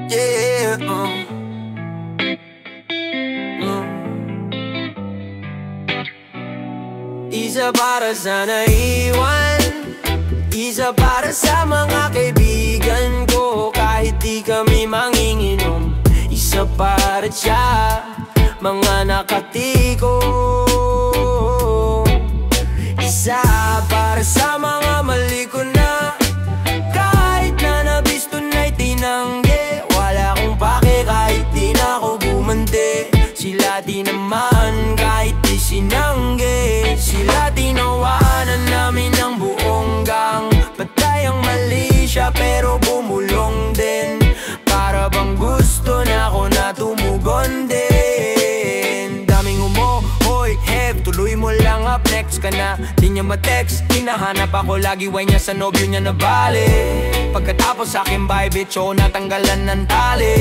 Yeah, Isa para sa naiwan, isa para sa mga kaibigan ko. Kahit di kami manginginom, isa para siya, mga nakatiko. Isa para sa mga mali ko na, kahit na nabisto na'y tinanggi. Wala akong pake kahit di na ako bumante. Sila di naman kahit di sinanggi. Sila tinawanan namin ng buong gang. Patay ang mali siya pero bumulong din. Para bang gusto na ako na tumugon din. Daming hoy, heb, tuloy mo lang up, next ka na. Di niya ma-text, hinahanap ako lagi. Why niya sa nobyo niya nabali. Pagkatapos sa akin bye bitch, natanggalan ng tali.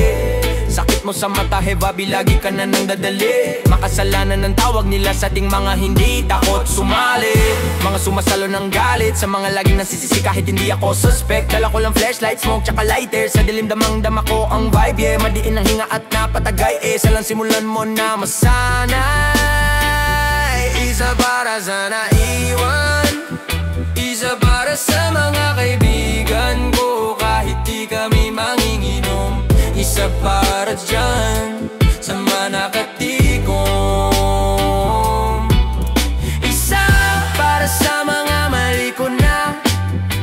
Sakit mo sa mata, hebabi, lagi ka na nang dadali. Makasalanan ng tawag nila sa ating mga hindi takot sumali. Mga sumasalo ng galit sa mga laging nasisisi kahit hindi ako suspect. Dala ko lang flashlight, smoke, tsaka lighter. Sa dilim damang dama ko ang vibe, yeah. Madiin ang hinga at napatagay, salang simulan mo na masanay. Isa para sa naiwan, isa para sa mga kaibigan ko. Kahit di kami manginginom, isa para dyan sa mga nakatikom. Isa para sa mga mali ko na,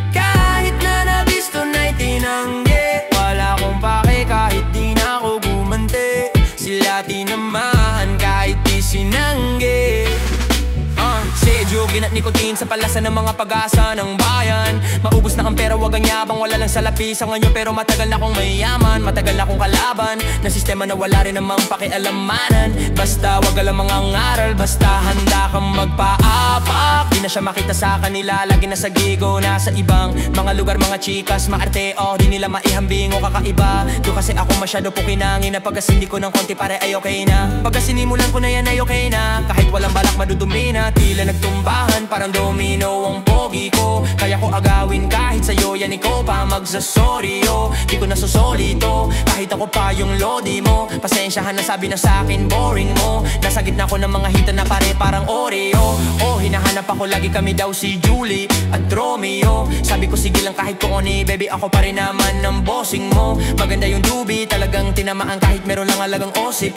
kahit na nabisto na'y tinanggi. Wala akong pake kahit di na ako bumante. Sila tinamaan kahit di sinanggi. Sedyo, ginat nikotin sa palasa ng mga pag-asa ng bayan. Maubos na ang pera, wag ang yabang, wala lang salapi sa ngayon. Pero matagal na akong mayaman, matagal na akong kalaban na sistema na wala rin namang pakialamanan. Basta wag alam mga ngaral, basta handa kang magpaapak. Di na siya makita sa kanila, lagi na sa gigo, nasa ibang mga lugar, mga chikas, maarte. Di nila maihambing o kakaiba. Do kasi ako masyado po kinangin na pagkasindi ko ng konti pare ay okay na. Pagkasinimulan ko na yan ay okay na. Kahit walang balak madudumi na, tila nagtumbahan, parang domino ang pogi ko. Kaya ko agawin kahit sa'yo yan ikaw pa magsasorry, oh. Di ko nasusolito, kahit ako pa yung lodi mo. Pasensyahan na sabi na sa'kin boring mo. Nasa gitna ko ng mga hita na pare parang Oreo. Hinahanap ako lagi, kami daw si Julie at Romeo. Sabi ko sige lang kahit ko ni baby, ako pa rin naman ng bossing mo. Maganda yung dubi, talagang tinamaan kahit meron lang alagang osip,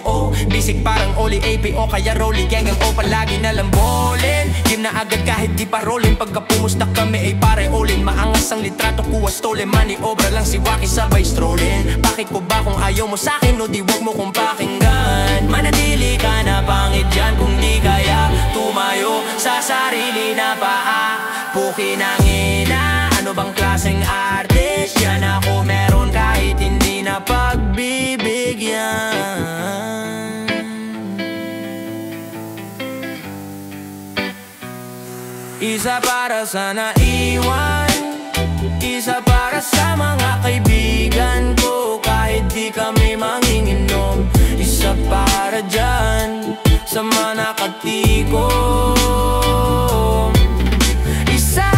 Bisik parang Oli APO, kaya Rolly Gang ang palagi na lambolin. Game na agad kahit di parolin. Pagka pumustak kami ay pare olin. Maangas ang litrato, kuha stolen. Maniobra lang si Waki sabay strolling. Bakit ko ba kung ayaw mo sa'kin, no di wag mo kong pakinggan. Manatili ka na pangit dyan kung di kaya tumayo sa sarili na paa. Puki ng ina, ano bang klaseng artist yan ako meron kahit hindi na pagbibigyan. Isa para sa naiwan, isa para sa mga kaibigan ko. Kahit di kami manginginom, isa para dyan sa mga nakatikom. Isa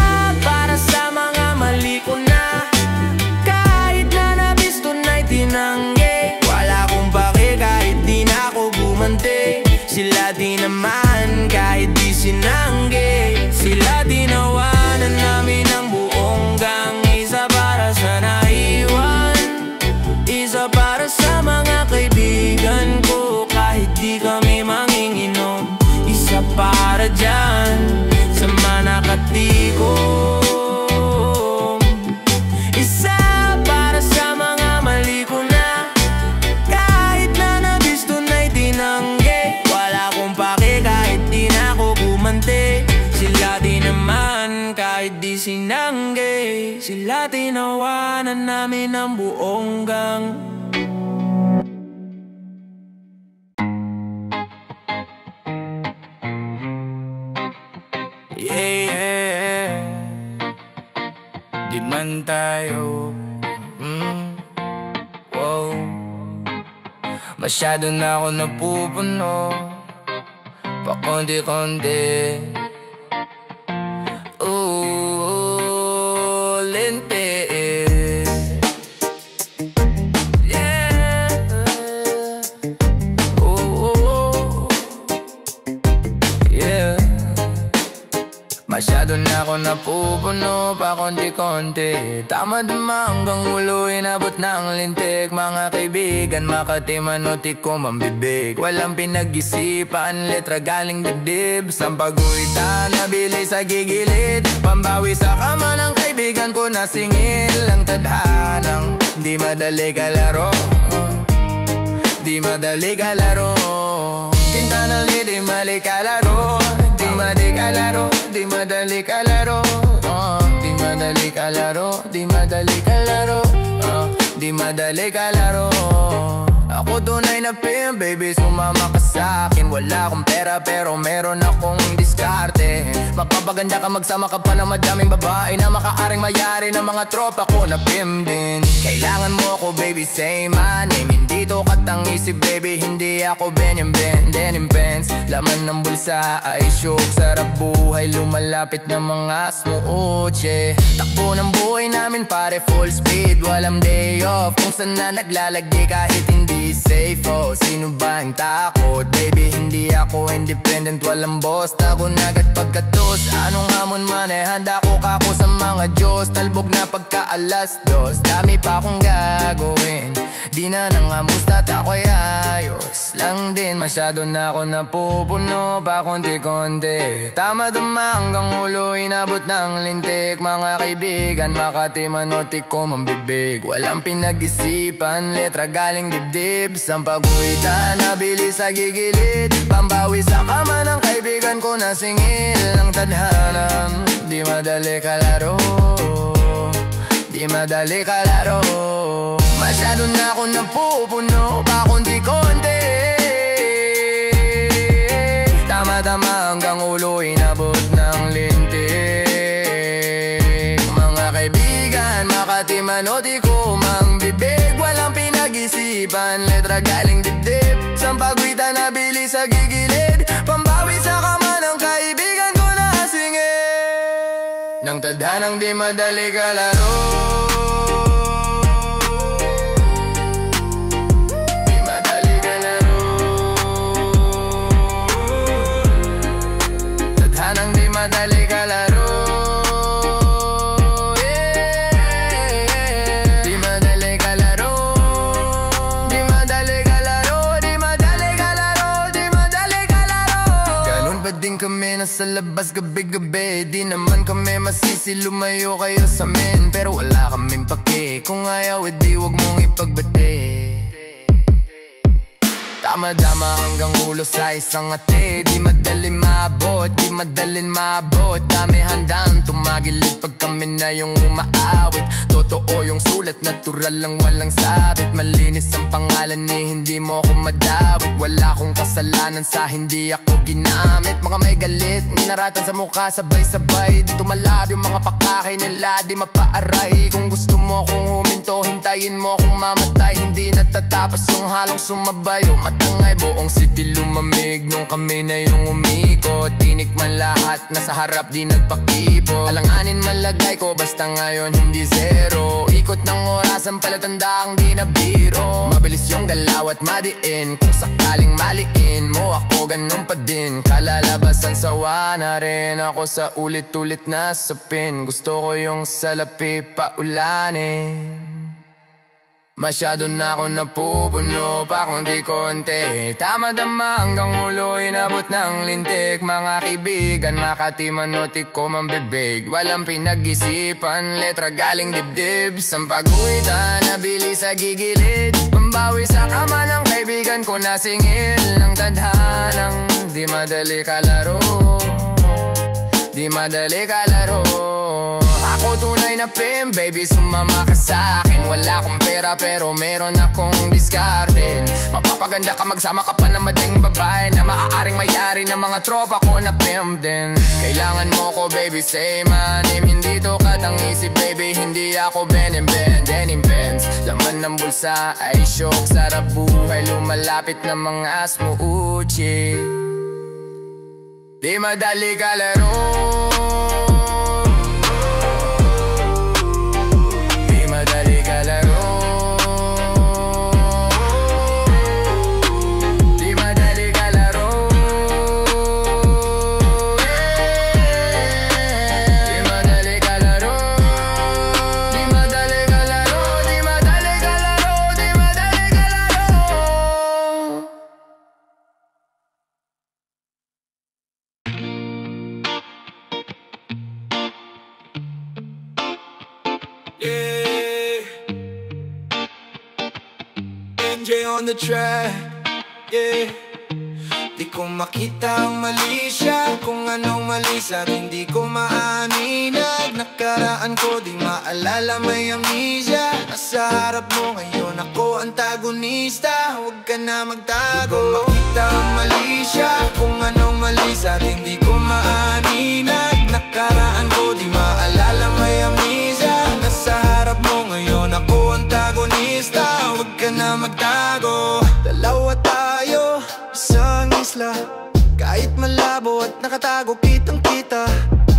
para sa mga mali ko na, kahit na nabisto na'y tinanggi. Wala akong pake kahit di na ako bumante. Sila di naman kahit di sinanggi. Sila tinawanan namin ang buong gang. Isa para sa naiwan, isa para sa mga kaibigan ko. Kahit di kami manginginom, isa para dyan sa mga nakatikom. Isa para sa mga mali ko na, kahit na nabisto na'y tinanggi. Wala akong pake kahit di na ako bumante. Sila di naman kahit di sinanggi. Sila tinawanan namin ang buong gang. Yeah, di man tayo wow. Masyado na ako napupuno, pakonti-konti. Lente, yeah. Masyado na ako napupuno pa konti-konti. Tama-dama hanggang ulo, inabot ng lintik. Mga kaibigan, Makati, Manotik ko mambibig. Walang pinag-isipan, letra galing dibdib. Sampaguita, nabili sa gigilid. Pambawi sa kama ng kaibigan ko na singil. Ang tadhanang di madali kalaro, di madali kalaro. Quintanali, di mali kalaro, di madali kalaro, di madali kalaro, di madali kalaro, di madali kalaro, di madali kalaro. Ako tunay na pimp, baby, sumama ka sa'kin. Wala akong pera pero meron akong diskarte. Magpapaganda ka, magsama ka pa ng madaming babae na makaaring mayari ng mga tropa ko na pimp din. Kailangan mo ako, baby, say my name. Hindi to katang-isip, baby, hindi ako Benyan Ben, denim pants. Laman ng bulsa ay shook, sarap buhay, lumalapit ng mga smoothie. Takbo ng buhay namin pare, full speed, walang day off. Kung saan na naglalagay kahit hindi safe, oh. Sino ba ang takot? Baby, hindi ako independent, walang boss. Tago na agad pagkatos, anong hamon man eh, handa ko kako sa mga Diyos. Talbog na pagka alas dos, dami pa akong gagawin. Di na nangamusta at ako'y ayos lang din. Masyado na ako napupuno pa konti-konti. Tama-dama hanggang ulo, inabot ng lintik. Mga kaibigan, Makati, Manotik ko mambibig. Walang pinag-isipan, letra galing dibdib. Sampaguita, nabili sa gigilid. Pambawi sa kama ng kaibigan ko na singil. Ang tadhanang di madali kalaro, di madali kalaro. Masyado na ako napupuno pa konti-konti. Tama-tama hanggang ulo, inabot ng lintik. Mga kaibigan, Makati, Manotik ko mambibig. Walang pinag-isipan, letra galing dibdib. Sampaguita, nabili sa gigilid. Pambawi sa kama ng kaibigan ko na singil. Nang tadhanang di madali kalaro, madali kalaro, yeah. Di madali kalaro, di madali kalaro, di madali kalaro, di madali kalaro. Ganun pa din kami nasa labas gabi-gabi. Di naman kami masisi, lumayo kayo sa amin. Pero wala kaming pake, kung ayaw edi wag mong ipagbate. Tama-dama hanggang ulo sa isang ate. Di madali maabot, di madalin maabot. Dami handang tumagilid pag kami na yung umaawit. Totoo yung sulat, natural lang walang sabit. Malinis ang pangalan ni hindi mo ako madawit. Wala akong kasalanan sa hindi ako ginamit. Mga may galit, minaratan sa mukha sabay-sabay. Di tumalab yung mga pakakay nila, di mapaaray. Kung gusto mo kung huminto, hintayin mo kung mamatay. Hindi natatapos yung halong sumabayo. Matangay buong city lumamig nung kami na yung umikot. Tinikman lahat, nasa harap di nagpakipot. Alanganin malagay ko, basta ngayon hindi zero. Ikot ng orasan palatanda ang di na biro. Mabilis yung dalaw at madiin. Kung sakaling maliin mo ako, ganun pa din. Kalalabasan sawa na rin ako sa ulit-ulit na sapin. Gusto ko yung salapi paulanin. Masyado na ako napupuno pa konti-konti. Tama-dama hanggang ulo, inabot ng lintik. Mga kaibigan, Makati, Manotik ko mambibig. Walang pinag-isipan, letra galing dibdib. Sampaguita, nabili sa gigilid. Pambawi sa kama ng kaibigan ko na singil. Ang tadhanang di madali kalaro, di madali kalaro. Ako tunay na pimp, baby, sumama ka sa'kin. Wala akong pera pero meron akong diskarte. Mapapaganda ka, magsama ka pa ng madaling babae na maaaring mayari ng mga tropa ko na pimp din. Kailangan mo ko, baby, say my name. Hindi to katang-isip, baby, hindi ako Benyan Ben, denim pants. Laman ng bulsa ay shook, sarap buhay, lumalapit ng mga smoothie. Di madali kalaro, Yeah, NJ on the track. Yeah, di ko makita ang mali siya. Kung anong mali sa'kin di ko maaninag. Nakaraan ko di maalala, may amnesia. Nasa harap mo ngayon ako antagonista. Huwag ka na magtago. Di ko makita ang mali siya. Kung anong mali sa'kin di ko maaninag. Nakaraan ko di maalala, may amnesia. Nasa harap mo ngayon ako antagonista. Huwag ka na magtago. Dalawa tayo, isang isla. Kahit malabo at nakatago, kitang kita.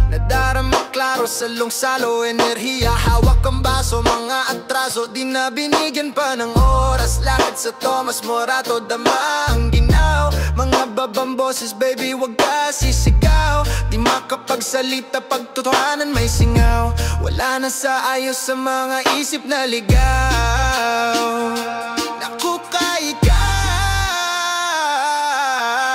Nadarama klaro, salong-salo, enerhiya. Hawak ang baso, mga atraso. Di na binigyan pa ng oras. Lakad sa Tomas Morato, dama ang ginaw. Mga babang boses, baby, wag ka sisigaw. Di makapagsalita, pagtotohanan may singaw. Wala na sa ayos sa mga isip na ligaw. Naku ka ikaw.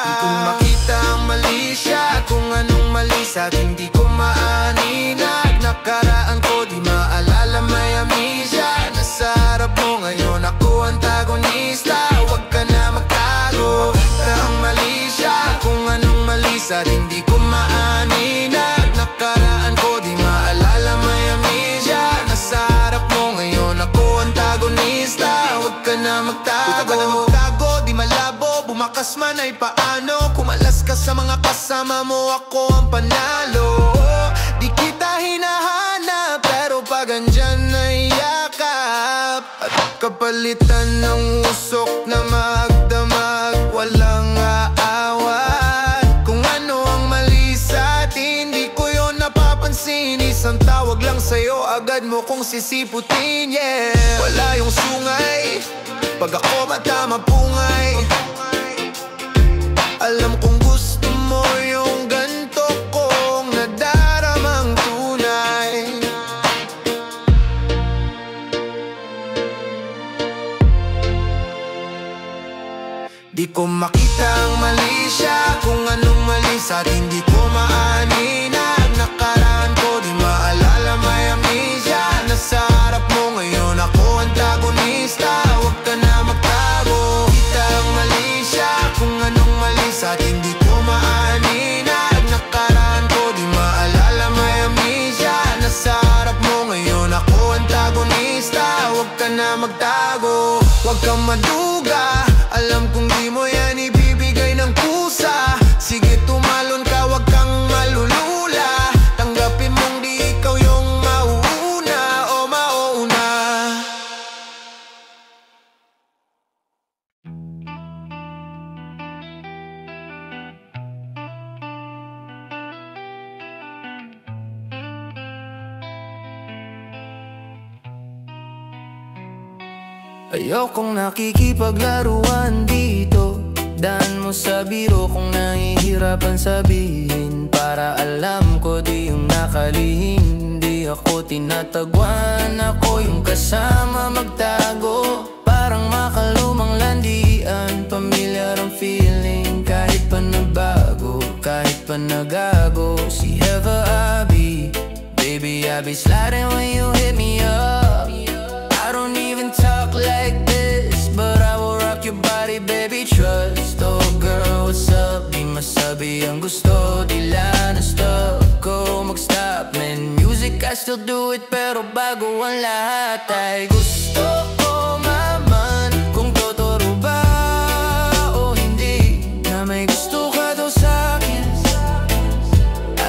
Di ko makita ang mali siya. Kung anong mali sa'kin di ko maaninag. Nakaraan ko di maalala, may amnesia. Nasa harap mo ngayon ako antagonista. Huwag ka na magtago. Makita ang mali siya. Kung anong mali sa'kin di ko maaninag. Nakaraan ko di maalala, may amnesia. Nasa harap mo ngayon ako antagonista. Huwag ka na magtago. Di malabo, bumakas man ay paano. Kumalas ka sa mga kasama mo, ako ang panalo. Di kita hinahanap, pero pag andyan ay yakap. At kapalitan ng usok na magdamag, walang aawat. Kung ano ang mali sa'tin, di ko yun napapansin. Isang tawag lang sa'yo, agad mo kong sisiputin, yeah. Wala yung sungay pag ako matama pungay. Alam kong gusto mo yung ganto kong nadaramang tunay. Di ko makita ang mali siya. Kung anong mali sa'tin di ko maaninag. Nakaraan ko di maalala, may amnesia. Nasa harap mo ngayon ako antagonista. Huwag ka na magtago. Kita ang mali siya. Kung anong mali sa'tin di ko maaninag. Nakaraan ko di maalala, may amnesia. Nasa harap mo ngayon ako antagonista. Huwag ka na magtago. Huwag kang maduga. Alam kong di mo yan ibibigay ng kusa. Sige tumalon ka, huwag kang malulula. Tanggapin mong di ikaw yung mauuna o mauuna. Ayokong nakikipaglaruan dito. Daan mo sa biro kung nahihirapan sabihin. Para alam ko di yung nakalihim. Di ako tinatagwan, ako yung kasama magtago. Parang makalumang landian, pamilyar ang feeling. Kahit pa nabago, kahit pa nagago. See ever I be, baby I be sliding when you hit me up. I don't even talk like this, but I will rock your body, baby, trust. Oh girl, what's up? Di masabi ang gusto, tila na stuck ko mag-stop. Man, music I still do it, pero bago ang lahat ay gusto ko maman kung totoo ba o hindi. Na may gusto ka daw sa'kin,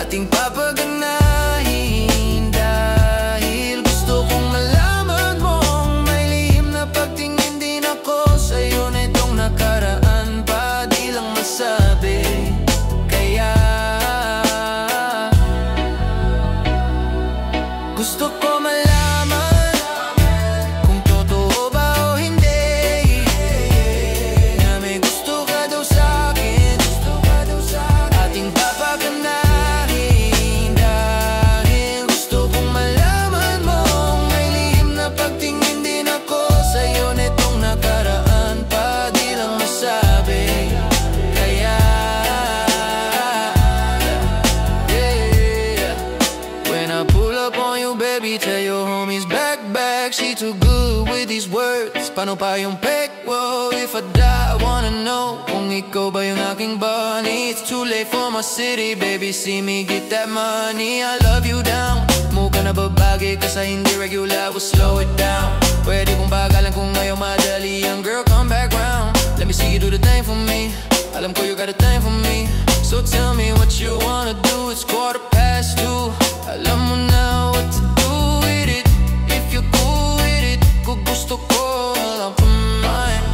ating papaganahin. Dahil gusto kong malaman mong may lihim na pagtingin din ako sa'yo. Na itong nakaraan pa di lang masabi. Kaya gusto ko malaman kung totoo ba o hindi. Na may gusto ka daw sa'kin, ating papaganahin. Dahil gusto kong malaman mong may lihim na pagtingin din ako sa'yo. Na itong nakaraan pa di lang masabi. Kaya yeah, when When I pull up on you, baby, tell your homies back. She too good with these words. Paano pa yung pek? Whoa, if I die, I wanna know kung ikaw ba yung aking bunny. It's too late for my city, baby, see me get that money. I love you down. Mukha na babagi ka sa hindi regular, we'll slow it down. Pwede kong bagalan kung ngayon madali. Young girl, come back round. Let me see you do the thing for me. Alam ko you got a thing for me. So tell me what you wanna do. It's 2:15. Alam mo na what to do with it. If you're cool with it, kung gusto ko alam pa mine.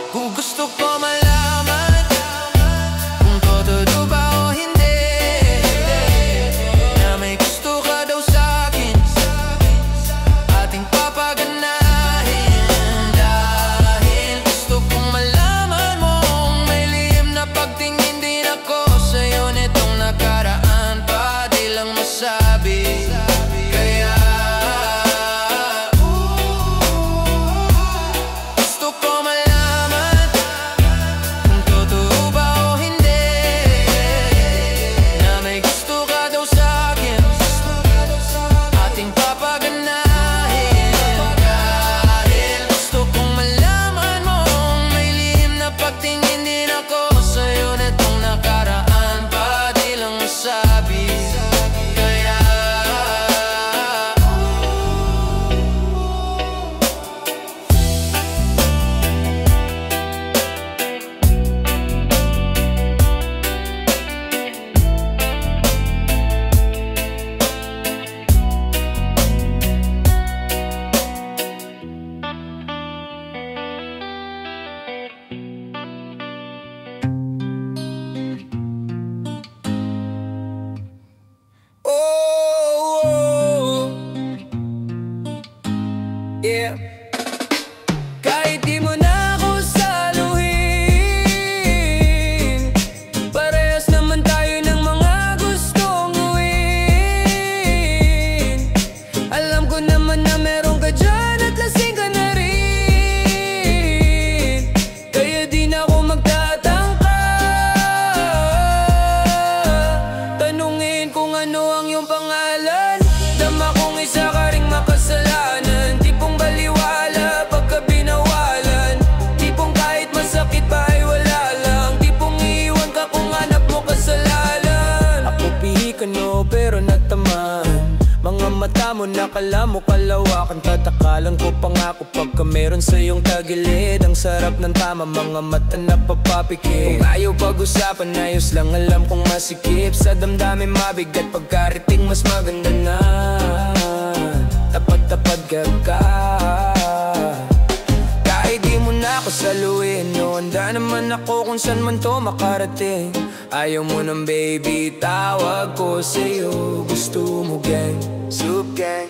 Kung gusto ko malaman kung totoo ba o hindi, na may gusto ka daw sa'kin, ating papaganahin. Dahil gusto kong malaman mong may lihim na pagtingin din ako sa'yo nitong nakaraan pa di lang masabi. Kaya gusto ko malaman kung totoo ba o hindi, na may gusto ka daw sa'kin, ating papaganahin. Dahil gusto kong malaman mong may lihim na pagtingin din ako sa'yo nitong nakaraan pa di lang masabi. Kaya yeah. Kahit di mo na ako saluhin, parehas naman tayo ng mga gustong gawin. Alam ko naman na meron ka dyan at lasing ka na rin, kaya di na ako magtatangka tanungin kung ano ang iyong pangalan. Dama kong isa ka ring makasalanan, tipong baliwala pagka binawalan, tipong kahit masakit pa ay wala lang, tipong iiwan ka kung hanap mo kasalanan. Ako pihikano pero natamaan, mga mata mo nakala mo kalawakan. Tatakalan ko pangako pagka meron sa iyong tagilid. Ang sarap ng tama, mga mata na papapikit. Kung ayaw pag-usapan, ayos lang, alam kong masikip. Sa damdamin mabigat, pagkariting mas maganda na tapat-tapat ka. Kahit di mo na ako saluhin, no, handa naman ako kung saan man to makarating. Ayaw mo ng baby, tawag ko sa'yo. Gusto mo gang, soup gang.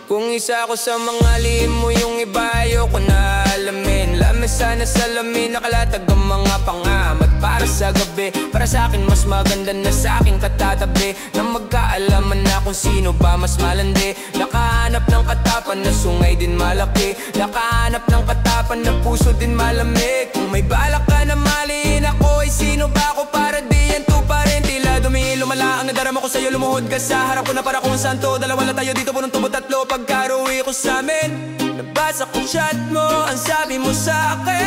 Kung isa ako sa mga lihim mo, yung iba ayoko na alamin. Lamesa na salamin, nakalatag ang mga pangamat para sa gabi. Para sa akin mas maganda na sa akin katatabi, na magkaalaman na kung sino ba mas malandi. Nakahanap ng katapan na sungay din malaki, nakahanap ng katapan na puso din malamig. Kung may balak ka na maliin ako, ay sino ba ako para di yan tuparin? Tila dumi lumala ang nadarama ko sa'yo, lumuhod ka sa harap ko na para kung santo. Dalawa na tayo dito, punong tubo tatlo. Pagkaruwi ko sa'min, nabasa ko chat mo, ang sabi mo sa'kin.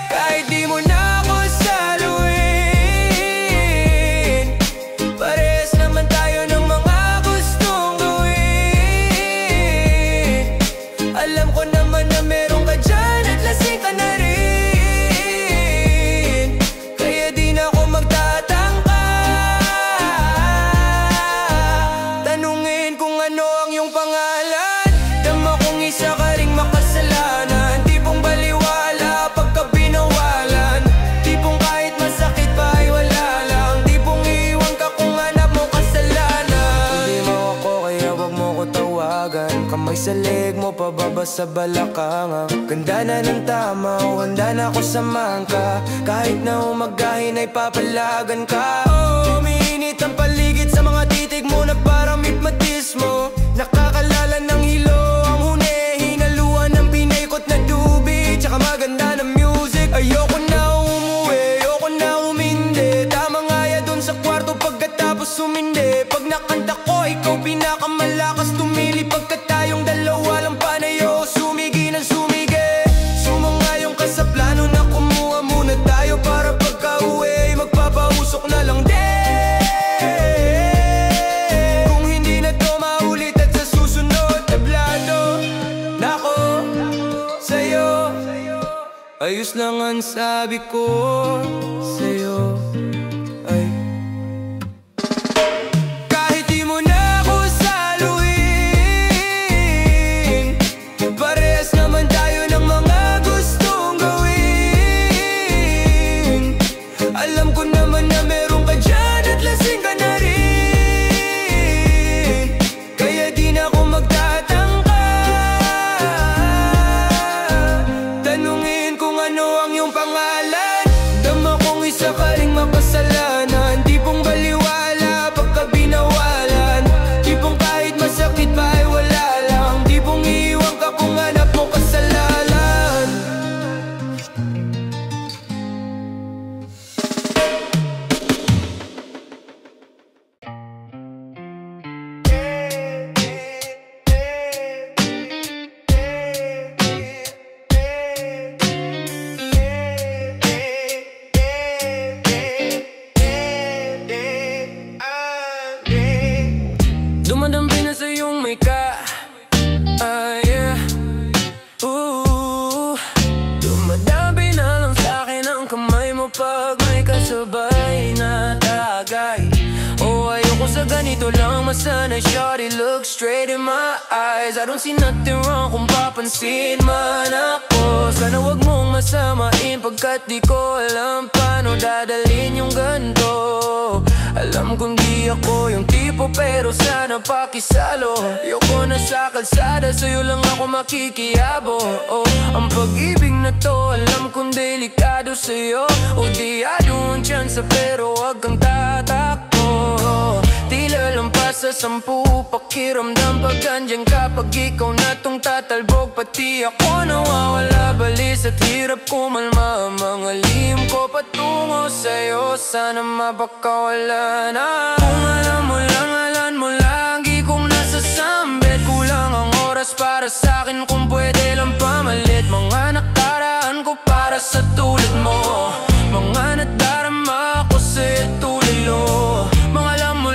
Kahit di mo na ako saluhin, parehas naman tayo ng mga gustong gawin. Alam ko naman na meron ka dyan at lasing ka na rin, kaya di na ako magtatangka tanungin kung ano ang iyong pangalan. Dama kong isa ka ring makasalanan, tipong baliwala pagka binawalan, tipong kahit masakit pa ay wala lang, tipong iiwan ka kung hanap mo kasalanan. Hindi mo ako kaya wag mo ko tawagan, kamay sa leg mo pababa sa balakang. Ganda na ng tama, handa na ako samahan ka, kahit na umagahin ay papalagan ka. Oh, umiinit ang paligid sa mga titig mo na parang hipnotismo. Nakakalala ng hilo ang huni, hinaluan ng pinaikot na dubi, tsaka maganda na music. Ayoko na umuwi, ayoko na humingi usok na lang din. Kung hindi na to maulit at sa susunod tablado nako sa'yo, ayos lang ang sabi ko sa'yo. Ay, kahit di mo na ako saluhin, parehas naman tayo ng mga gustong gawin. Alam ko naman na meron ka dyan at lasing ka na rin, kaya di na ako magtatangka tanungin kung ano ang iyong pangalan. Dama kong isa ka ring mapasalanan, di pong baliwala pagka binawalan, di pong kahit masakit pa ay wala lang, di pong iiwan ka kung hanap mo kasalanan. Dumadampi na sa iyong may ka, yeah. Dumadampi na lang sa'kin ang kamay mo pag may kasabay na tagay. Oh, ayoko sa ganito lang masanay, shawty, look straight in my eyes. I don't see nothing wrong kung papansin man ako. Sana wag mong masamain pagkat di ko alam paano dadalhin yung ganito. Alam kong di ako yung tipo pero sana pakisalo. Ayoko na sa kalsada, sa'yo lang ako makikiyabo. Oh, ang pag-ibig na to alam kong delikado sa'yo. O di adun chance pero wag kang tatakbo. Tila lampas sa 10 pakiramdam pag andyan ka. Pag ikaw na tong tatalbog pati ako nawawala. Balis at hirap kumalma mga lihim ko patungo sa'yo. Sana mapakawala na. Kung alam mo lagi kong nasasambit. Kulang ang oras para sa'kin kung pwede lang pamalit. Mga nakaraan ko para sa tulad mo, mga nadarama ko sa'yo tulilo. Mga alam mo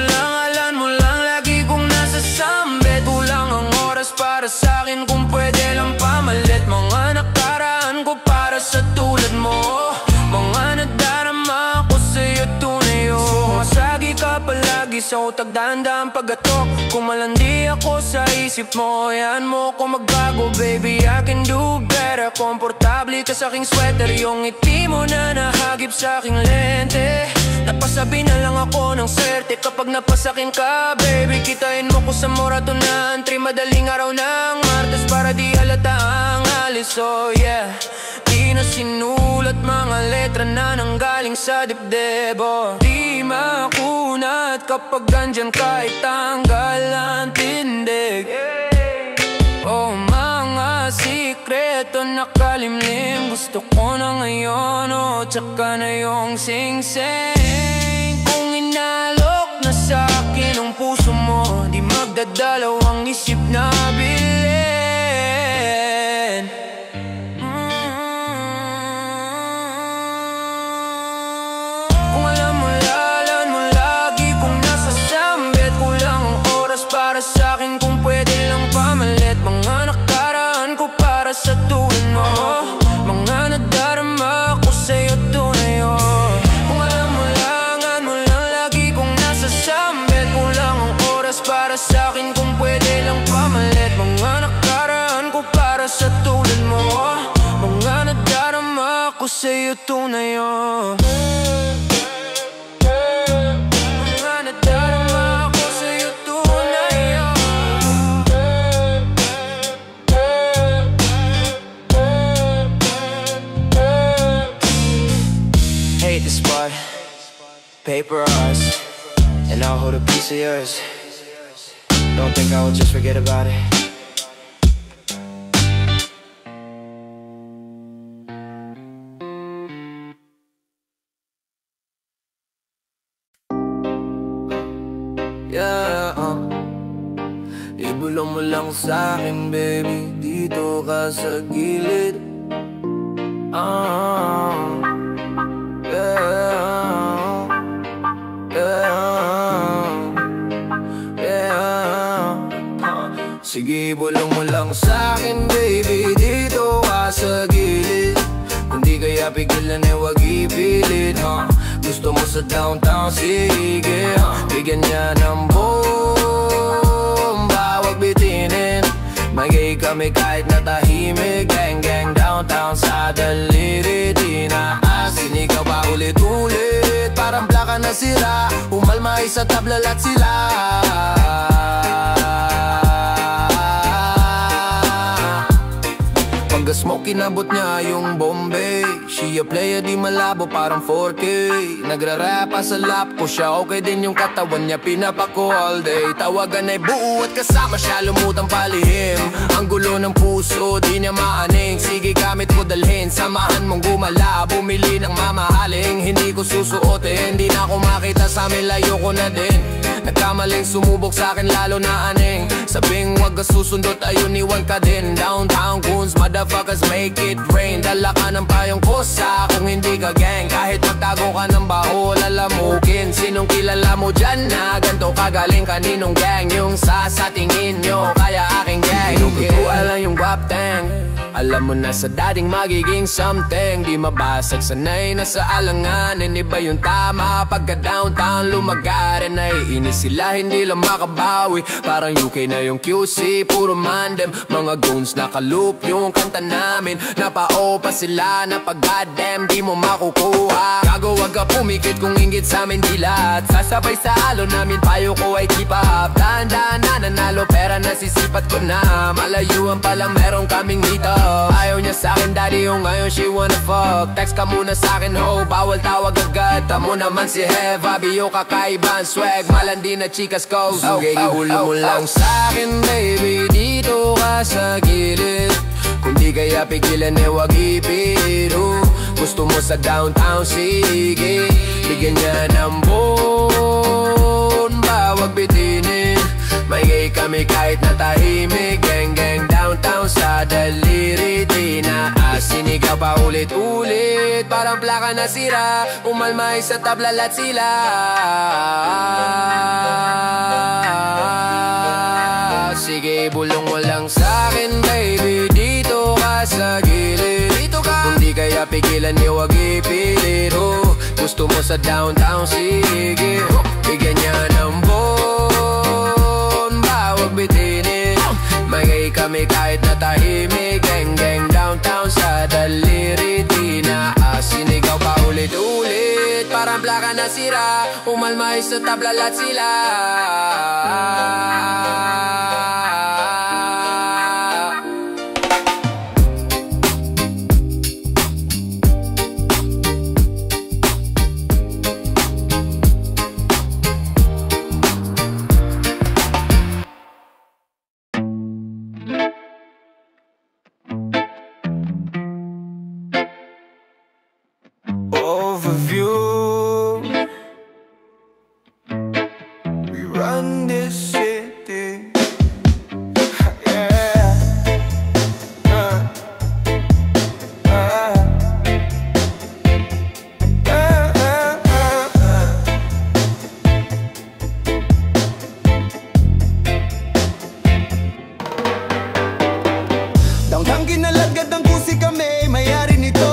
lang lagi kong nasasambit. Kulang ang oras para sa'kin kung pwede lang pamalit. Mga nakaraan ko para sa tulad mo, mga nadarama ko sa'yo tunay. Sumasagi ka palagi sa utak, dahan-dahan pag-atok. Kung malandi ako sa isip mo, yan mo kung magbago. Baby, I can do better. Komportable ka sa aking sweater, yung ngiti mo na nahagip sa aking lente. Napasabi na lang ako ng swerte kapag napasakin ka. Baby, kitain mo ko sa Morato na entry, madaling araw ng Martes para di halata ang alis. Oh yeah, di na sinulat mga letra na nanggaling sa dibdib. Oh, di makunat kapag andyan kahit tanggal ang tindig. Oh, mga sikreto nakalimlim, gusto ko na ngayon. Oh, tsaka na yung sing-sing. Kung inalok na sa'kin ang puso mo, di magdadalawang isip na bilhin. Kung alam mo lagi kong nasasambit. Kulang ang oras para sa'kin kung pwede lang pamalit. Mga nakaraan ko para sa tulad mo, mga nadarama ko sa'yo tunay. Kung alam mo lang lagi kong nasasambit. Kulang ang oras para sa'kin kung pwede lang pamalit. Mga nakaraan ko para sa tulad mo, mga nadarama ko sa'yo tunay. Mga nadarama ko sa'yo tunay. Hate this part, paper hearts, and I'll hold a piece of yours. Don't think I will just forget about it. Yeah, ibulong mo lang sa'kin baby, dito ka sa gilid. Yeah. Sige, bulong mo lang sa'kin baby, dito ka sa gilid. Kung di kaya pigilan eh wag ipilit, Gusto mo sa downtown, sige, bigyan niya ng bomba, wag bitinin. Magay kami kahit na tahimik, gang gang downtown sa daliri. Tinaas, sinigaw pa ulit-ulit, parang plaka na sira. Umalmay sa tablalat sila. Smoke, kinabot niya yung Bombay. She a player, di malabo, parang 4K. Nagra-rap sa lap ko siya, okay din yung katawan niya, pinapako all day. Tawagan ay buo at kasama siya, lumutang palihim. Ang gulo ng puso, di niya maaning. Sige, gamit ko dalhin, samahan mong gumala. Bumili ng mamahaling, hindi ko susuotin. Hindi na ako makita sa amin, layo ko na din. Nagkamaling sumubok sa akin, lalo na aning. Sabing wag ka susundot, ayun iwan ka din. Downtown goons, motherfuckers make it rain. Dala ka ng payong kosa kung hindi ka gang. Kahit magtago ka ng bahol, alamukin. Sinong kilala mo dyan na ganto kagaling, kaninong gang? Yung sa tingin nyo, kaya aking gang. Kinukuha lang yung guap tank. Alam mo na sa dating magiging something. Di mabasag, sanay na sa alanganin. Iba yung tama pagka downtown lumagarin. Naiinis sila, hindi lang makabawi. Parang UK na yung QC, puro mandem. Mga goons nakaloop yung kanta namin. Napao pa sila na pag goddamn di mo makukuha. Gago wag ka pumikit kung ingit sa amin dilat. Sasabay sa alo namin, payo ko ay keep up. Dahan-dahan na nanalo, pera nasisipat ko na. Malayuan palang meron kaming dito. Ayaw niya sa'kin daddy, yung ngayon she wanna fuck. Text ka muna sa'kin ho, bawal tawag agad. Tamo naman si Heva, biyo kakaibang swag. Malandi na chikas ko, okay, ibulo mo lang sa'kin baby, dito ka sa gilid. Kung di kaya pigilan eh wag ipiro. Gusto mo sa downtown, sige, bigyan niya ng bomba, wag bitinin. Magay kami kahit na tahimik, gang gang downtown sa daliri. Tinaas, sinigaw pa ulit-ulit, parang plaka na sira. Umalmay sa tablalat sila. Sige, bulong mo lang sa'kin baby, dito ka sa gilid. Dito ka, kung di kaya pigilan eh wag ipilit. Gusto mo sa downtown, sige, bigyan niya ng bomba, wag bitinin. Magay kami kahit na tahimik, gang gang downtown sa daliri. Tinaas, sinigaw pa ulit-ulit, parang plaka na sira. Umalmay sa tablalat sila. Overview, we run this city. Yeah. Downtown kinalagad ng kusi kami, mayari nito.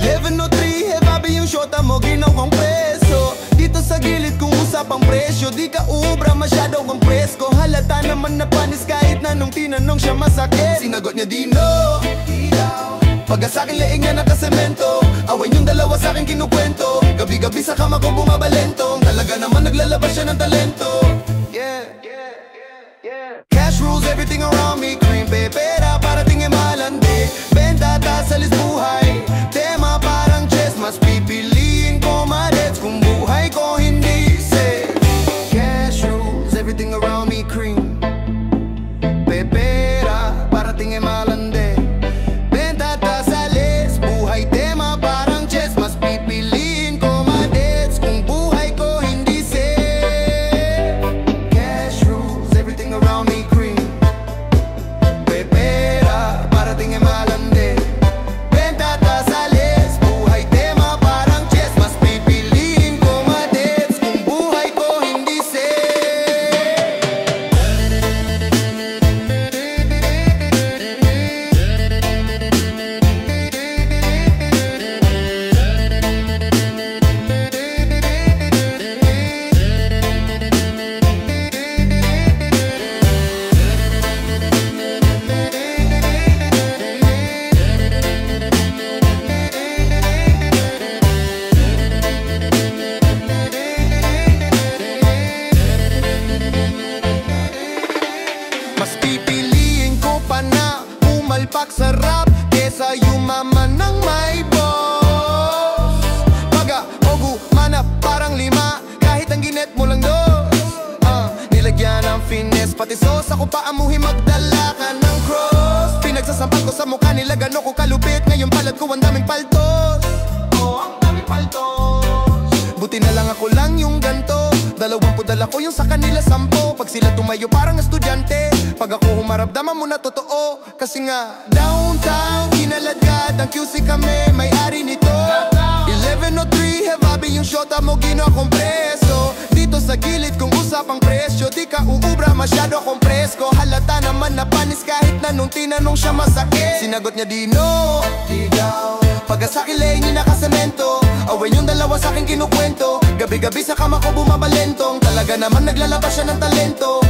11:03, hebabi yung shota mo, ginawang preso. Dito sa gilid kung usapang presyo, di ka ubra, masyado kang presko. Halata naman na panis kahit na nung tinanong siya masakit. Sinagot niya Dino, pagka sa'kin leeg niya nakasemento. Awan yung dalawa sa'kin kinukwento, gabi-gabi sa kama ko bumabalentong. Talaga naman naglalabas siya ng talento. Cash rules everything around me, cream pera para tingin malandi. Benta tasalis buhay, tema parang chess. Mas pipiliin ko marets kung buhay ko hindi safe. Cash rules everything around me, cream pera para tingin malandi. Benta tasalis buhay, tema parang chess. Mas pipiliin ko marets kung buhay ko hindi safe. Cash rules everything around me, cream manap parang lima, kahit ang ginet mo lang dos. Nilagyan ng finesse, pati sauce, ako pa amuhin magdala ka ng cross. Pinagsasampal ko sa mukha nila, gano'n ko kalupit, ngayon palad ko ang daming paltos. Ang daming paltos. Buti na lang ako lang yung ganto, 20 dala ko yung sa kanila 10. Pag sila tumayo parang estudyante, pag ako humarap daman mo na totoo. Kasi nga downtown, kinaladkad ang QC kami, may-ari nito. 1103, hebabi yung shota mo, gino akong preso. Dito sa gilid kung usapang presyo, di ka uubra, masyado akong presko. Halata naman na panis kahit na nung tinanong siya masakit. Sinagot niya di no, di daw. Pag-asakilay niya nakasemento, away yung dalawa sa akin kinukwento. Gabi-gabi sa kama ko bumabalentong, talaga naman naglalabas siya ng talento.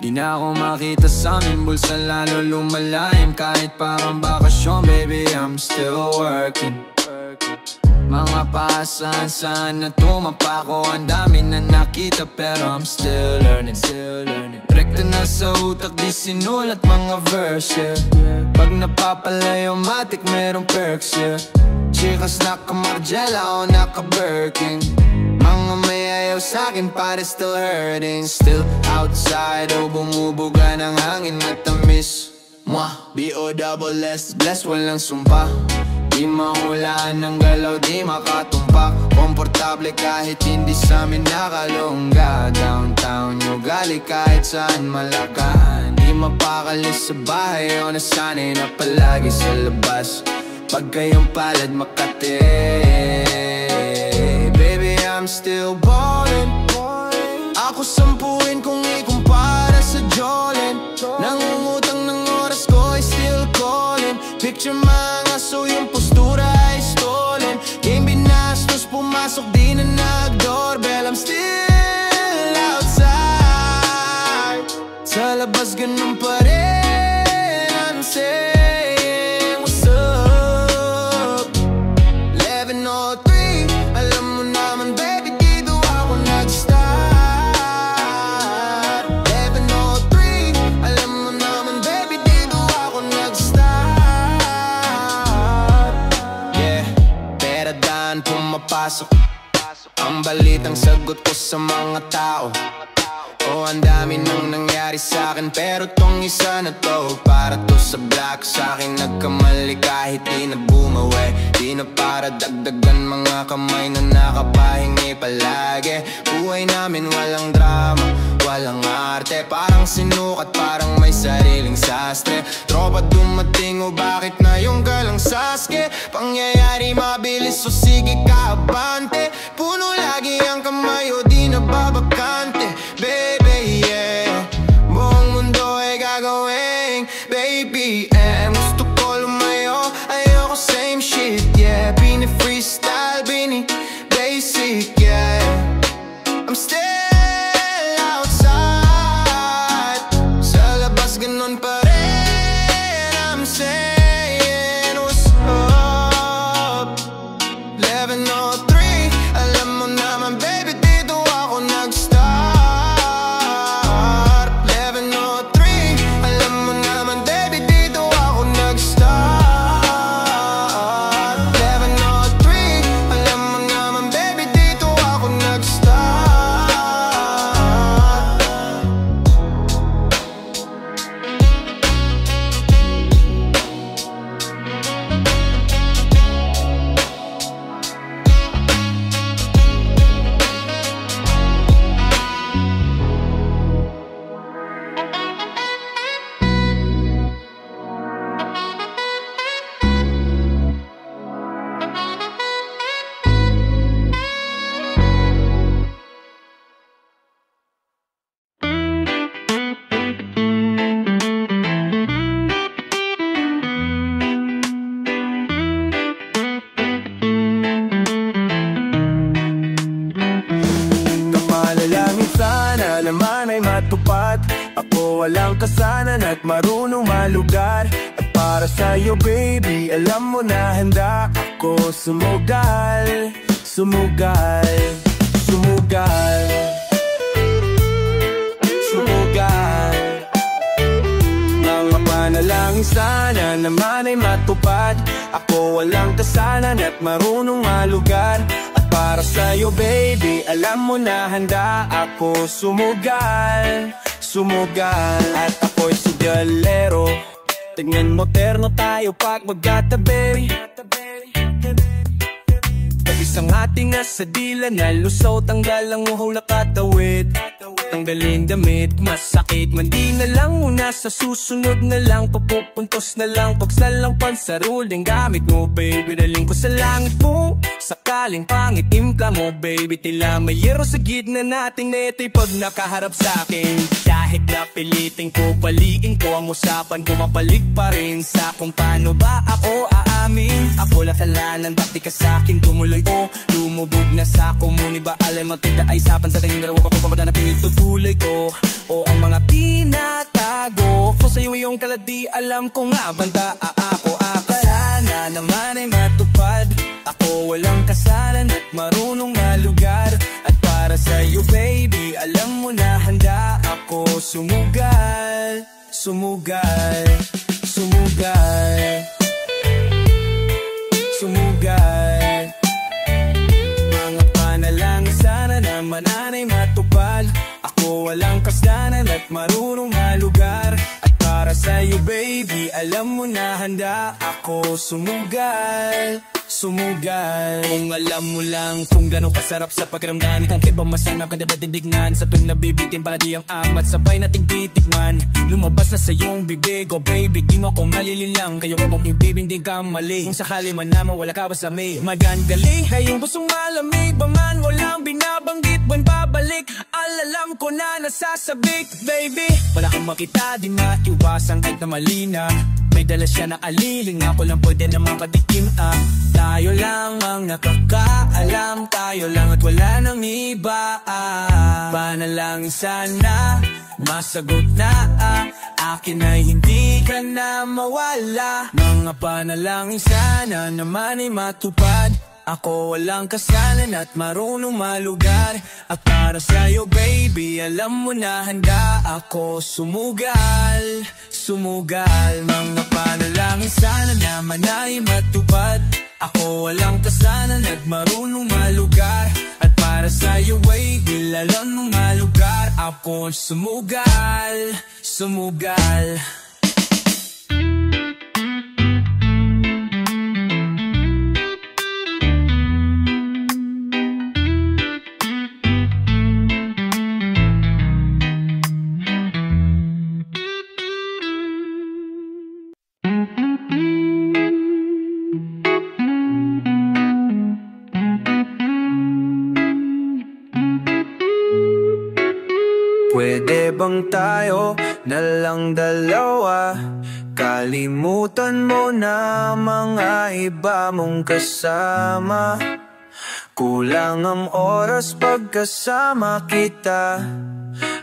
Di na ako makita sa aming bulsa, lalo lumalayam. Kahit parang bakasyon, baby, I'm still working. Mga paasahan saan na tumapa ko, ang dami na nakita pero I'm still learning. Rekta na sa utak, di sinulat mga verse, yeah. Pag napapalayo, matik merong perks, yeah. Chicas naka-Margiela o naka-Birkin, mga may ayaw sa'kin pare still hurting. Still outside o bumubuga ng hangin at tamis. B-O-double-S, blessed walang sumpa. Di mahulaan ng galaw, di makatumpak. Komportable kahit hindi sa'min nakalungga. Downtown yung gali kahit saan malakaan. Di mapakalis sa bahay o nasanay na palagi sa labas. Pag kayong palad Makati, I'm still ballin'. Ako sampuin kung ikumpara sa Jolin. Nangungutang ng oras ko ay still calling. Picture mga aso, yung postura ay stolen. Game binastos, pumasok di na nag-doorbell. I'm still outside, sa labas ganun pa rin. I'm saying what's up. 1103, alam mo naman baby, dito ako nag-start. 1103, alam mo naman baby, dito ako nag-start. Yeah, peradaan pumapasok, ang balitang sagot ko sa mga tao. Ang dami nang nangyari sa'kin, pero tong isa na to, para to sa black sa'kin. Nagkamali kahit di na bumawi, di na para dagdagan mga kamay na nakapahingi palagi. Buhay namin walang drama, walang arte, parang sinukat, parang may sariling sastre. Tropa dumating o bakit na yung galang Sasuke? Pangyayari mabilis o sige ka abante. Puno lagi ang kamay o di na babakante. Baby, yeah, buong mundo ay gagawin baby M. Gusto ko lumayo, ayoko same shit, yeah. Bini-freestyle, bini-basic, yeah. I'm still outside, sa labas ganun pa rin. I'm saying what's up. 1103, walang kasanan at marunong malugar. At para sa'yo baby, alam mo na handa ako sumugal. Sumugal, sumugal, sumugal. Mga panalangin sana naman ay matupad. Ako walang kasanan at marunong malugar. At para sa'yo baby, alam mo na handa ako sumugal. Sumugal. At ako'y sugalero. Tingnan mo terno tayo pag magkatabi. Isang ating nasa dila na lusaw. Tanggal ang uhong nakatawid. Tanggalin damit, masakit man di na lang muna. Sa susunod na lang, papupuntos na lang. Pagsalang pansaruling gamit mo baby, daling ko sa langit mo. Sakaling pangit impla mo baby, tila mayero sa gitna nating neto'y pag nakaharap sa'kin. Kahit napiliting ko, baliin ko ang usapan ko, mapalik pa rin sa kung paano ba ako aamin. Ako lang talanan, bakit ka sa'kin tumuloy o lumubog na sa komuni ba? Alam mo tigda ay sapan sa tingin dalawa ko papada na pinitutuloy ko. O ang mga pinatago ko sa'yo yung kaladi, alam ko nga banda ako akala na naman ay matupad. Ako walang kasalan at marunong malugar. At para sa'yo baby, alam mo na handa ako sumugal. Sumugal, sumugal, sumugal. Mga panalangin sana naman ay matupad. Ako walang kasalan at marunong malugar. At para sa'yo baby, alam mo na handa ako sumugal. Sumugal. Kung alam mo lang kung gano'ng kasarap sa pakiramdam, kang kibang masanap ka diba tindignan. Sa tuwing nabibitin para di ang amat, sabay nating titikman. Lumabas na sa iyong bibig, oh baby, di mo ko malililang. Kayo ko mong ibibig, di ka mali. Kung sakali man naman wala ka ba sa may magandali, ay yung pusong malamig ba man, walang binabanggit, buwan babalik. Alam ko na nasasabik, baby. Wala kang makita, di maiwasan kahit na malina. May dala siya na aliling, ako lang pwede naman katikim Tayo lang ang nakakaalam, tayo lang at wala nang iba Panalangin sana, masagot na akin ay hindi ka na mawala. Mga panalangin sana naman ay matupad. Ako walang kasalan at marunong malugar. At para sa'yo baby, alam mo na handa ako sumugal. Sumugal. Mga panalangin sana naman ay matupad. Ako walang kasalan at marunong malugar. At para sa'yo baby, alam mo malugar. Ako sumugal. Sumugal. Pwede bang tayo na lang dalawa? Kalimutan mo na mga iba mong kasama. Kulang ang oras pagkasama kita.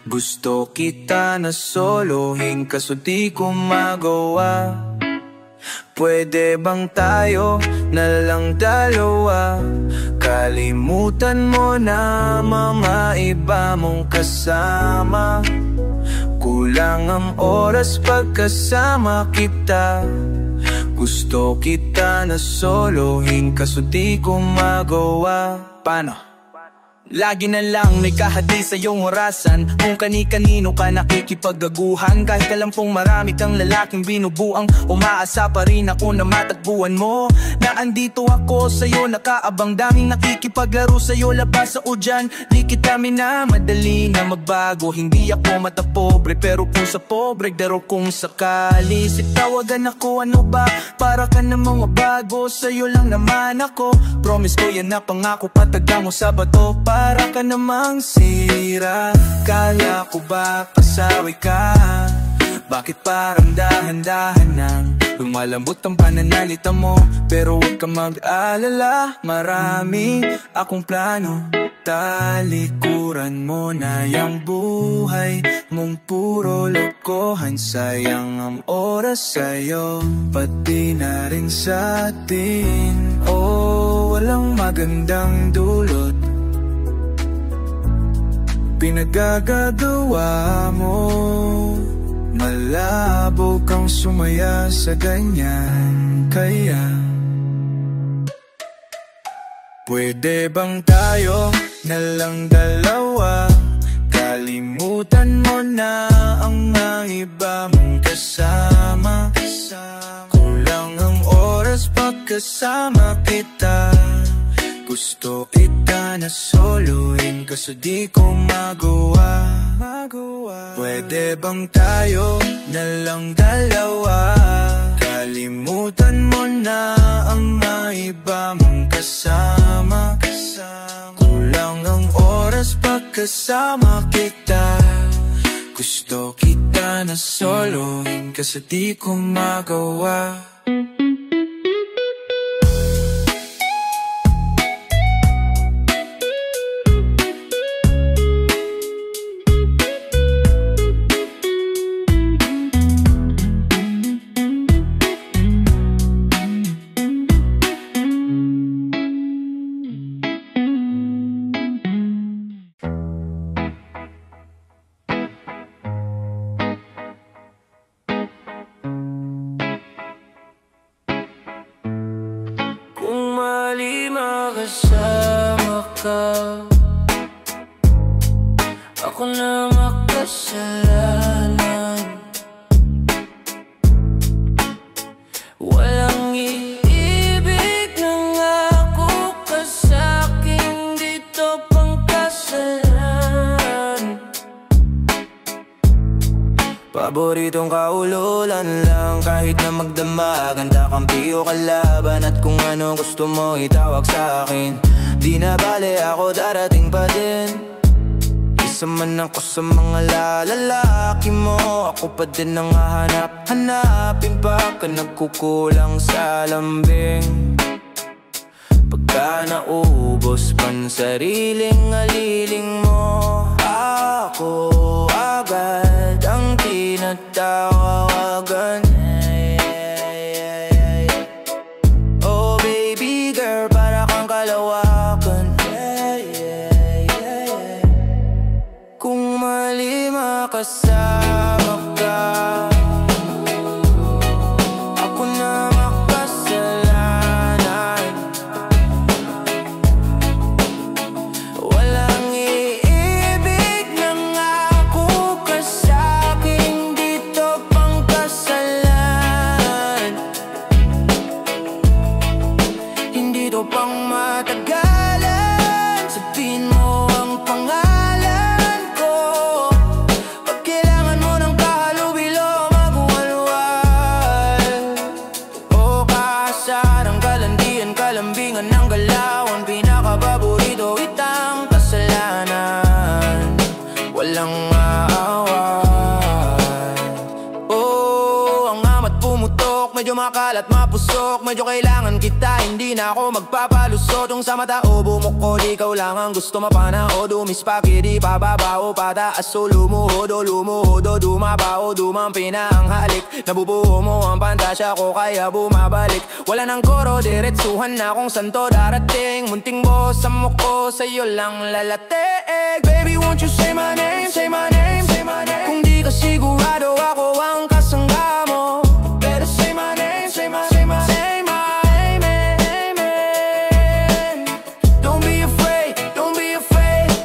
Gusto kita na solohin kaso di ko magawa. Pwede bang tayo na lang dalawa? Kalimutan mo na mga iba mong kasama. Kulang ang oras pagkasama kita. Gusto kita na solohin kaso di ko magawa. Paano? Lagi na lang may kahati sa iyong orasan. Kung kani-kanino ka nakikipaggaguhan. Kahit alam pong marami kang lalaking binubuang, umaasa pa rin ako na matagpuan mo. Na andito ako sa'yo, nakaabang daming nakikipaglaro sa'yo. Labas sa udyan, di kita minamadali na magbago. Hindi ako matapobre, pero kung sa pobre daro kung sakali sitawagan ako, ano ba? Para ka namang mabago, sa'yo lang naman ako. Promise ko yan na pangako, patagang mo sa bato. Para ka namang sira, kala ko ba pasaway ka? Bakit parang dahan-dahan nang lumalambot ang pananalita mo? Pero huwag ka mag-alala, marami akong plano. talikuran mo na yung buhay mong puro lokohan. Sayang ang oras sa'yo, pati na rin sa atin. Oh, walang magandang dulot pinagagagawa mo. Malabo kang sumaya sa ganyan, kaya pwede bang tayo na lang dalawa? Kalimutan mo na ang mga iba mong kasama. Kulang ang oras pagkasama kita. Gusto kita na soloin kaso di ko magawa. Pwede bang tayo na lang dalawa? Kalimutan mo na ang mga iba mong kasama. Kulang ang oras pagkasama kita. Gusto kita na soloin kasi di ko magawa. Kasama ka, ako na makasalanan. Walang iibig na ngako ka sa'kin, dito pang kasalan. Paboritong kaululan lang, kahit na magdama, ganda kampi o kalaban. At kung ano gusto mo itawag sa'kin, di na bale ako darating pa din. Isa man ako sa mga lalaki mo, ako pa din ang hahanap-hanapin pagka nagkukulang sa lambing. Pagka naubos pan sariling aliling mo, ako agad ang tinatawagan. Oh baby girl, para kang kalawakan. Kung mali makasama ka, ako na makasalanan. Walang iibig na ngako ka sa'kin, dito pang kasalan. Hindi to pang matagalan, sabihin mo ang pangalan ko. Pag kailangan mo ng kahalubilo, magwalwal. O kasarang kalandian, kalambingan ng galawan, pinakapaborito itang kasalanan. Walang aaway. Oh, ang amat pumutok, medyo makalat mapusok, medyo kailangan kita, hindi na ako magpapalusot. Yung sa mata o bumukod, ikaw lang ang gusto mapana o dumispaki, di pababa o pataas o lumuhod o dumaba o dumampi na ang halik. Nabubuo mo ang pantasya ko kaya bumabalik. Wala nang koro, diretsuhan na kung saan to darating. Munting boss ang mukho, sa'yo lang lalatig. Baby won't you say my name, say my name, say my name. Kung di ka sigurado ako ang kasangga mo, better say my name, say my, say my, say my name. Don't be afraid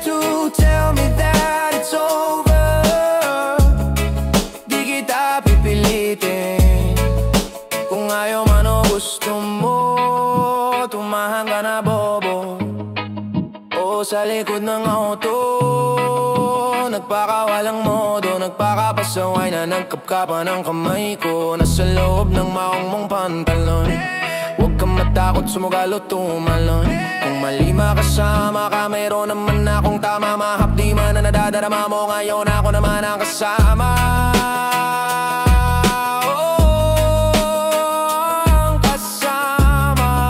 to tell me that it's over. Di kita pipilitin, kung ayaw man o gusto mo, tumahan ka na bobo. O sa likod ng auto, nagpakawalang modo, nagpakapasaway na nagkapkapan ang kamay ko. Nasa loob ng maong mong pantalon, huwag kang matakot sumugal o tumalon. Kung mali makasama ka, mayroon naman akong tama. Mahapdi man na nadadarama mo, ngayon ako naman ang kasama. Ang kasama.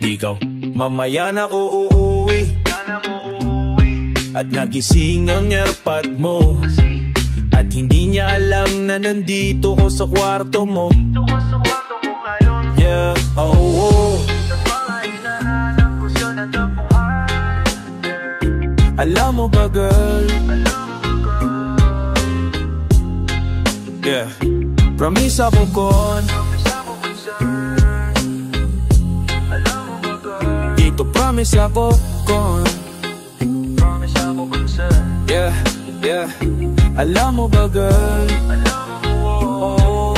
Ikaw, mamaya na ko uuwi at nagising ang airpod mo, at hindi niya alam na nandito ko sa kwarto mo. Yeah, oh, oh. Alam mo ba girl? Yeah, promise ako kon. Dito promise ako kon. Yeah, yeah. Alam mo ba girl? Oh,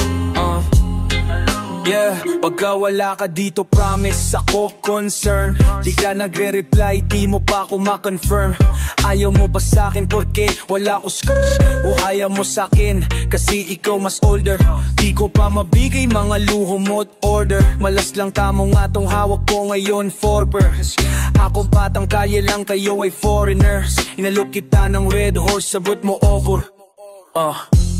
yeah, pagka wala ka dito promise ako concern. Di ka nagre-reply, di mo pa ako ma-confirm. Ayaw mo ba sa'kin porque wala ko skills? O ayaw mo sa'kin kasi ikaw mas older? Di ko pa mabigay mga luho mo't order. Malas lang tamo nga tong hawak ko ngayon forbers. Ako batang kaya lang, kayo ay foreigners. Inalok kita ng red horse, sabot mo over.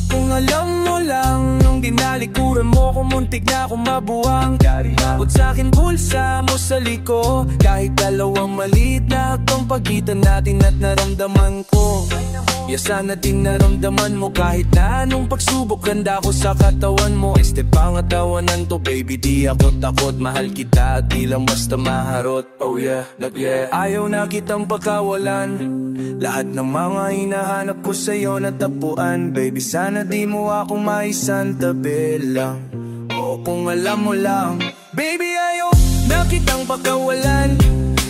Kung alam mo lang, nung dinalikuran mo, kumuntik na akong mabuwang. Huwag sa'kin bulsa mo sa liko, kahit dalawang maliit na hagtong pagitan natin at naramdaman ko. Yeah, sana din naramdaman mo kahit na anong pagsubok. Ganda ko sa katawan mo, este pangatawanan to baby. Di ako takot, mahal kita at di lang basta maharot. Oh yeah, yeah. Ayaw na kitang pagkawalan, lahat ng mga hinahanap ko sa'yo natapuan. Baby, sana di mo ako maisan tabi lang. O kung alam mo lang, baby, ayaw na kitang pagkawalan,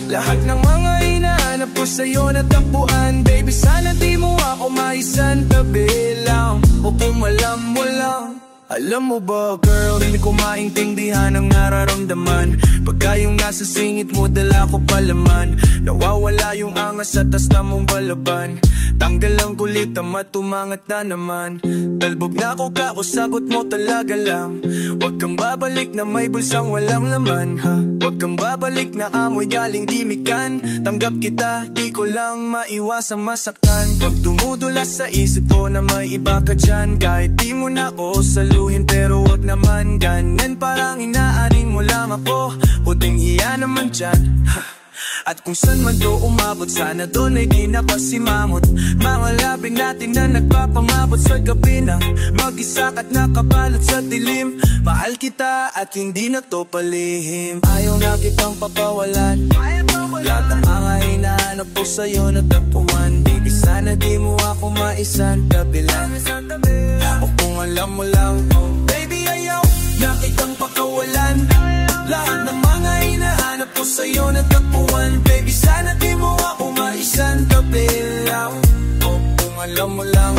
lahat ng mga hinahanap ko sa'yo natapuan. Baby, sana di mo ako maisan tabi lang. O kung alam mo lang. Alam mo ba girl, hindi ko maintindihan ang nararamdaman pagka yung nasa singit mo dala ko palaman. Nawawala yung angas sa tas na mong balaban. Tanggal ang kulit, tama tumangat na naman. Talbog na ko ka, o sagot mo talaga lang. Huwag kang babalik na may bulsang walang laman, ha? Huwag kang babalik na amoy galing dimikan. Tanggap kita, di ko lang maiwasang masaktan. Pag dumudulas sa isip ko na may iba ka dyan, kahit di mo na ako saluhin, pero wag naman ganyan. Parang inaanin mo lang ako, puting hiya naman dyan. At kung saan man do umabot, sana doon ay di napasimangot. Mga labing natin na nagpapangabot sa gabi na mag-isa ka't nakabalot sa dilim. Mahal kita at hindi na to palihim. Ayaw na kitang papawalan, lahat ng mga hinahanap ko sa'yo natapuan. Baby, sana di mo ako maisan tabi lang. O kung alam mo lang, baby, ayaw na kitang pakawalan, lahat ng mga hinahanap ko sa'yo natapuan. Baby, sana di mo ako maisan tabi lang. O kung alam mo lang.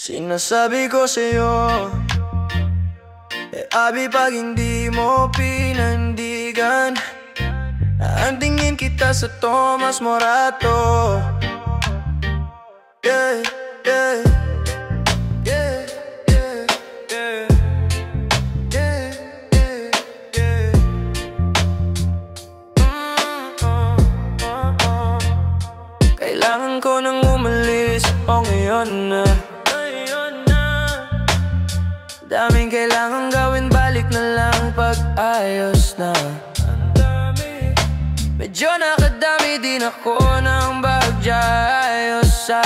Sinasabi ko sa'yo, abi pag hindi mo pinandigan, naantingin kita sa Tomas Morato. Yeah, yeah, yeah, yeah, yeah, yeah, yeah, yeah. Kailangan ko nang umalis, o ngayon na. Daming kailangan gawin, balik na lang pag ayos na. Medyo nakadami din ako ng bagya, ayos sa.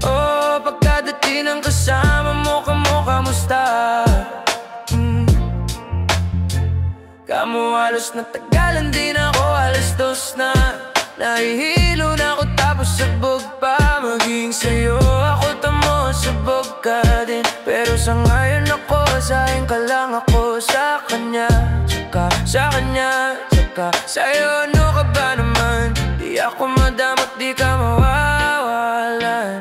Oh, pagkadating ng kasama mo, kamusta? Kamu halos natagalan din ako, alas 2 na. Nahihilo na ako tapos sabog pa. Maging sa'yo ako tamo, sabog ka din. Pero sa ngayon ako, sa'yo ka lang ako. Sa kanya, saka sa kanya, saka sa'yo. Ano ka ba naman? Di ako madamot, di ka mawawalan.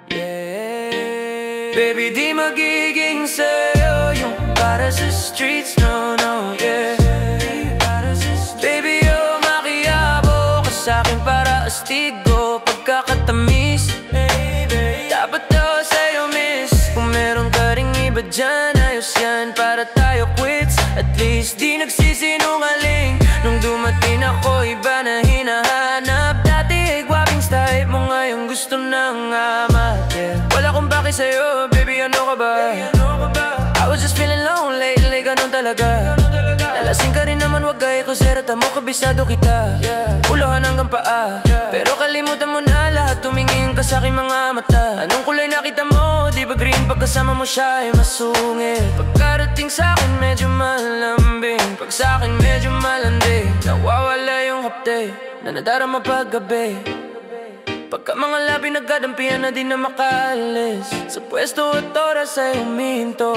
Yeah. Baby, di magiging sa'yo yung para sa streets, no, no, yeah. Baby, oh, makiyabo ka sa'kin para astigo, pagkakatamis. Dapat daw sa'yo, miss. Kung meron ka ring iba dyan, ayos yan para tayo quits. At least least di nagsisinungaling. Nung dumating ako, iba na hinahanap. Dati ay gwaping style mo, ngayon gusto nang amat, yeah. Wala kong baki sa'yo, baby, ano ka ba? I was just feeling lonely, ganun talaga. Nalasing ka rin naman, wag gaya ko, serata mo, kabisado kita. Ulohan hanggang paa, pero kalimutan mo na lahat. Tumingin ka sa'king mga mata. Anong kulay nakita mo? Di ba green? Pagkasama mo siya ay masungit. Pagkarating sa'kin medyo malambing, pag sa'kin medyo malandi. Nawawala yung hapte na nadarama paggabi. Pagka mga labi nagkadampihan na di na makaalis. Sa pwesto at oras ay huminto.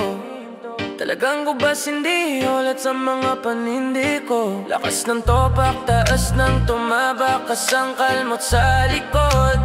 Talagang gubas hindi ulit sa mga panindi ko. Lakas ng topak, taas ng tumaba, kasangkal mo't sa likod.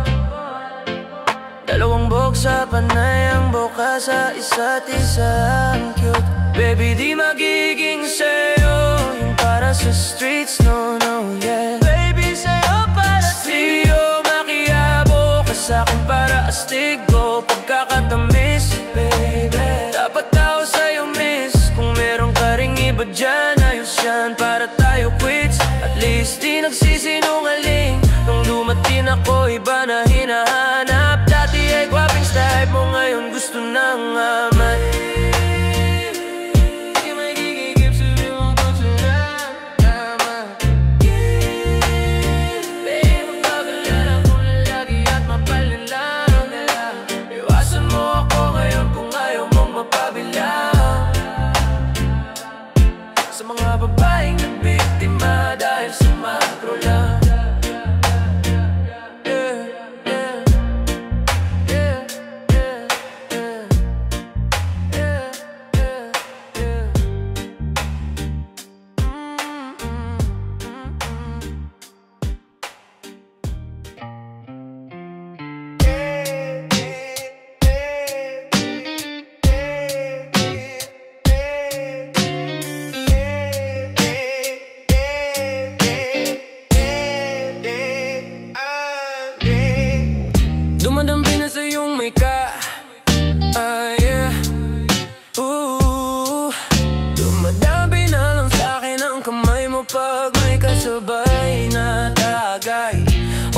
Dalawang buksa, panay ang buka sa isa't isa. Ang cute, baby, di magiging sa'yo yung para sa streets, no, no, yeah. Baby, sa'yo para sa'yo, makiabo ka sa'kin para astigo. Pagkakatamis, baby, dapat tao sa'yo miss. Kung meron ka ring iba dyan, ayos yan para tayo quits. At least di nagsisinungaling. Nung dumating ako, iba na hinahanap. Dati ay gwaping style mo, ngayon gusto nang amat. Di magigigip sabi mong gusto nang amat. Babe, magpapalala kung lalaki at mapalin lang nila. Iwasan mo ako ngayon kung ayaw mong mapabilang. Sa mga babaeng nabiktima dahil sa makro lang. Dumadampi na sa iyong may ka, yeah. Dumadampi na lang sa'kin ang kamay mo pag may kasabay na tagay.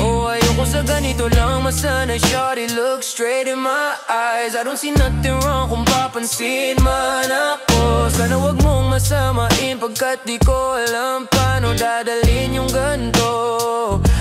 Oh, ayoko sa ganito lang masanay. Shawty, look straight in my eyes. I don't see nothing wrong kung papansin man ako. Sana wag mong masamain pagkat di ko alam paano dadalhin yung ganito.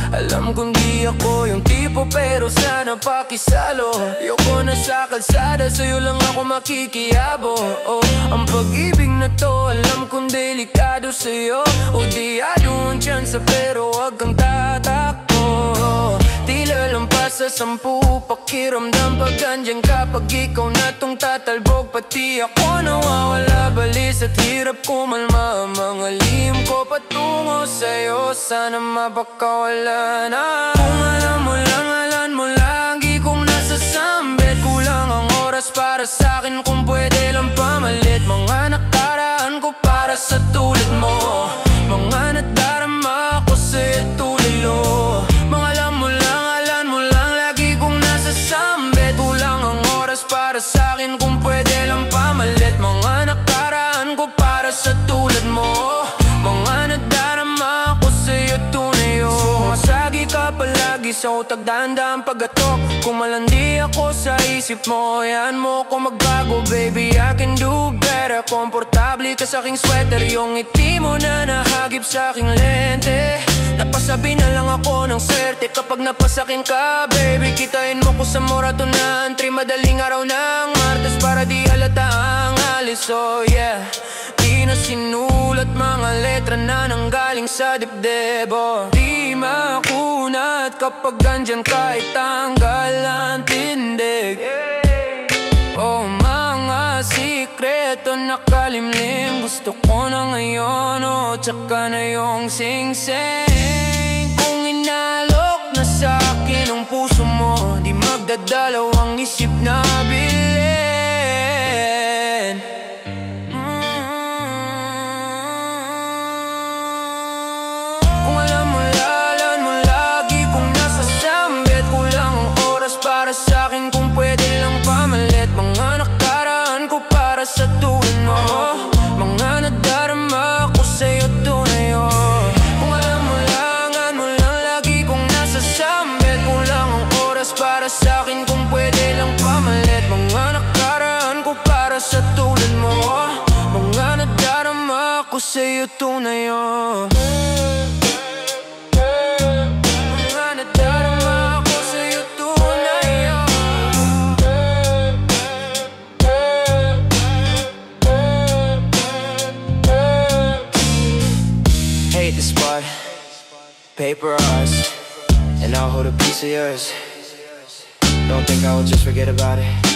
Alam kong di ako yung tipo pero sana pakisalo. Ayoko na sa kalsada, sa'yo lang ako makikiyabo. Oh, ang pag-ibig na to alam kong delikado sa'yo. O di ano ang tsansa pero wag kang tatakbo. Tila lampas sa 10 pakiramdam pag andyan ka. Pag ikaw na tong tatalbog pati ako nawawala. Balis at hirap kumalma mga lihim ko patungo sa'yo. Sana mapakawala na. Kung alam mo lang, lagi kong nasasambit. Kulang ang oras para sa'kin kung pwede lang pamalit. Mga nakaraan ko para sa tulad mo. Mga nadarama ko sa'yo tulilo. Mga alam mo lang, lagi kong nasasambit. Kulang ang oras para sa'kin kung pwede lang pamalit. Mga nakaraan ko para sa tulad mo. Mga nadarama ko sa'yo tunay. Sumasagi ka palagi sa utak, dahan-dahan pag-atok. Kung malandi ako sa isip mo, yan mo ko magbago. Baby, I can do better. Komportable ka sa aking sweater. Yung ngiti mo na nahagip sa aking lente. Napasabi na lang ako ng swerte kapag napasakin ka. Baby, kitain mo ko sa Moratunan. 3 madaling araw ng Martes para di halata ang alis. Oh yeah, di na sinulat mga letra na nanggaling sa dibdib. Oh, di makunat kapag andyan kahit tanggal ang tindig. Oh, mga sikreto nakalimlim. Gusto ko na ngayon, oh, tsaka na yung sing-sing. Kung inalok na sa'kin ang puso mo, di magdadalawang isip na bilhin. Kung alam mo lagi kong nasasambit. Kulang ang oras para sa'kin kung pwede lang pamalit. Mga nakaraan ko para sa tulad mo. Mga nadarama ako sa'yo tunay, oh. Mga nadarama ako sa'yo tunay, oh. Hate this part, paper ours, and I'll hold a piece of yours. Don't think I will just forget about it.